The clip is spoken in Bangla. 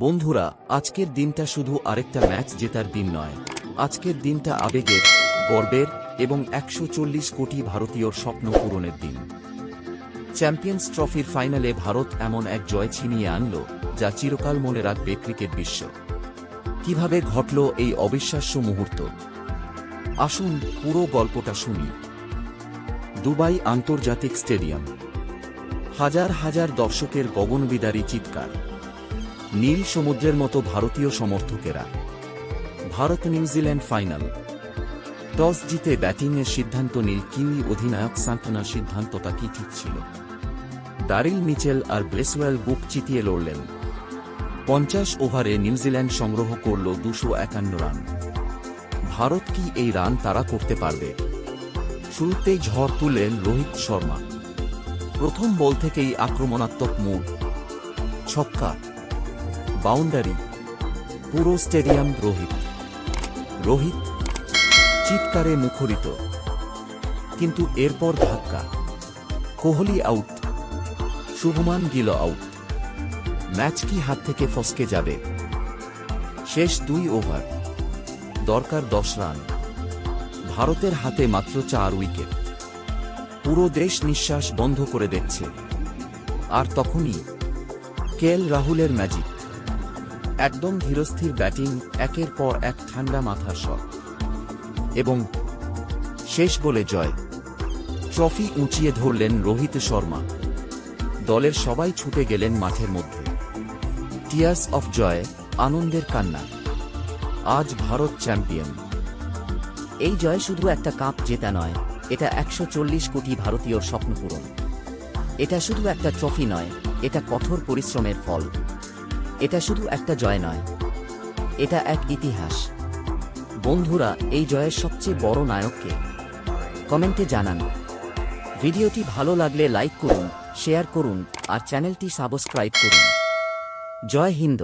বন্ধুরা, আজকের দিনটা শুধু আরেকটা ম্যাচ জেতার দিন নয়। আজকের দিনটা আবেগের, গর্বের এবং ১৪০ কোটি ভারতীয়র স্বপ্ন পূরণের দিন। চ্যাম্পিয়ন্স ট্রফির ফাইনালে ভারত এমন এক জয় ছিনিয়ে আনল, যা চিরকাল মনে রাখবে ক্রিকেট বিশ্ব। কিভাবে ঘটল এই অবিশ্বাস্য মুহূর্ত? আসুন পুরো গল্পটা শুনি। দুবাই আন্তর্জাতিক স্টেডিয়াম। হাজার হাজার দর্শকের গগনবিদারী চিৎকার। নীল সমুদ্রের মতো ভারতীয় সমর্থকেরা। Bharat New Zealand final. টস জিতে ব্যাটিংয়ের সিদ্ধান্ত নিল কিউই অধিনায়ক সান্টনার। সিদ্ধান্তটা কি ঠিক ছিল? ডারিল মিচেল আর ব্রেসওয়েল বুক চিতিয়ে লড়লেন। ৫০ ওভারে নিউজিল্যান্ড সংগ্রহ করল ২৫১ রান। ভারত কি এই রান তাড়া করতে পারবে? শুরুতেই ঝড় তুললেন রোহিত শর্মা। প্রথম বল থেকেই আক্রমণাত্মক মুড। ছক্কা, বাউন্ডারি, পুরো স্টেডিয়াম রোহিত রোহিত চিৎকারে মুখরিত। কিন্তু এরপর ধাক্কা। Kohli out, Shubman Gill out. Match কি হাত থেকে ফসকে যাবে? শেষ ২ ওভার, দরকার ১০ রান। ভারতের হাতে মাত্র ৪ উইকেট। পুরো দেশ নিঃশ্বাস বন্ধ করে দেখছে। আর তখনই কেএল রাহুলের ম্যাজিক। একদম ধীরস্থির ব্যাটিং, একের পর এক ঠান্ডা মাথার শট, এবং শেষ বলে জয়। ট্রফি উঁচিয়ে ধরলেন রোহিত শর্মা। দলের সবাই ছুটে গেলেন মাঠের মধ্যে। টিয়ার্স অফ জয়, আনন্দের কান্না। আজ ভারত চ্যাম্পিয়ন। এই জয় শুধু একটা কাপ জেতা নয়, এটা ১৪০ কোটি ভারতীয়র স্বপ্ন পূরণ। এটা শুধু একটা ট্রফি নয়, এটা কঠোর পরিশ্রমের ফল। এটা শুধু একটা জয় নয়, এটা এক ইতিহাস। বন্ধুরা, এই জয়ের সবচেয়ে বড় নায়ককে? কমেন্টে জানান। ভিডিওটি ভালো লাগলে লাইক করুন, শেয়ার করুন আর চ্যানেলটি সাবস্ক্রাইব করুন। জয় হিন্দ।